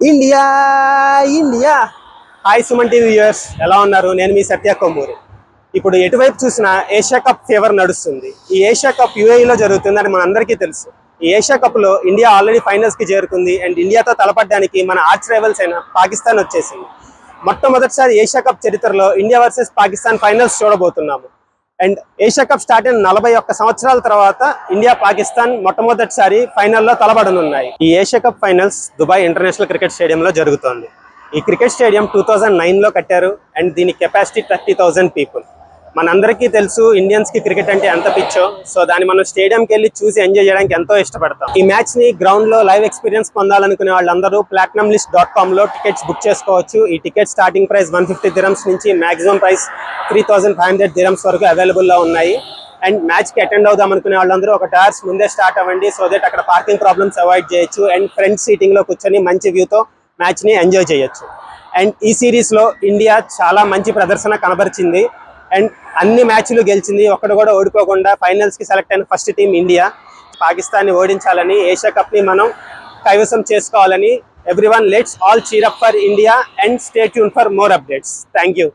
India India hi Suman TV viewers, ఎలా ఉన్నారు? నేను మీ సత్య కొమ్మూరి. ఇప్పుడు ఎటువైపు చూసినా ఏషియా కప్ ఫీవర్ నడుస్తుంది. ఈ ఏషియా కప్ యూఏఈలో జరుగుతుందని మనందరికీ తెలుసు. ఈ ఏషియా కప్ లో ఇండియా ఆల్రెడీ ఫైనల్స్ కి చేరుకుంది. అండ్ ఇండియాతో తలపడడానికి మన ఆర్చ్ రైవల్స్ అయిన పాకిస్తాన్ వచ్చేసింది. మొట్టమొదటిసారి ఏషియా కప్ చరిత్రలో ఇండియా వర్సెస్ పాకిస్తాన్ ఫైనల్స్ చూడబోతున్నాము. అండ్ ఏషియా కప్ స్టార్ట్ అయిన 41 సంవత్సరాల తర్వాత ఇండియా పాకిస్తాన్ మొట్టమొదటిసారి ఫైనల్లో తలబడనున్నాయి. ఈ Asia cup finals Dubai international cricket స్టేడియంలో జరుగుతోంది. ఈ క్రికెట్ స్టేడియం 2009లో కట్టారు. అండ్ దీని కెపాసిటీ 30,000 పీపుల్. మనందరికీ తెలుసు ఇండియన్స్ కి క్రికెట్ అంటే ఎంత పిచ్చో. సో దాన్ని మనం స్టేడియంకి వెళ్ళి చూసి ఎంజాయ్ చేయడానికి ఎంతో ఇష్టపడతాం. ఈ మ్యాచ్ ని గ్రౌండ్ లో లైవ్ ఎక్స్పీరియన్స్ పొందాలనుకునే వాళ్ళందరూ platinumlist.com లో టికెట్స్ బుక్ చేసుకోవచ్చు. ఈ టికెట్ స్టార్టింగ్ ప్రైస్ 150 dirhams నుంచి మాక్సిమం ప్రైస్ 3,500 dirhams వరకు అవైలబుల్ లో ఉన్నాయి. అండ్ మ్యాచ్ కి అటెండ్ అవుదాం అనుకునే వాళ్ళందరూ ఒక 2 hours ముందే స్టార్ట్ అవ్వండి. సో దట్ అక్కడ పార్కింగ్ ప్రాబ్లమ్స్ అవాయిడ్ చేయొచ్చు. అండ్ ఫ్రంట్ సీటింగ్ లో కూర్చొని మంచి వ్యూతో మ్యాచ్ ని ఎంజాయ్ చేయొచ్చు. అండ్ ఈ సిరీస్ లో ఇండియా చాలా మంచి ప్రదర్శన కనబరిచింది. అండ్ అన్ని మ్యాచ్లు గెలిచింది. ఒక్కడు కూడా ఓడిపోకుండా ఫైనల్స్ కి సెలెక్ట్ అయిన ఫస్ట్ టీం ఇండియా. పాకిస్తాన్ ని ఓడించాలని, ఏషియా కప్ ని మనం కైవసం చేసుకోవాలని everyone let's all cheer up for India and stay tune for more updates. Thank you.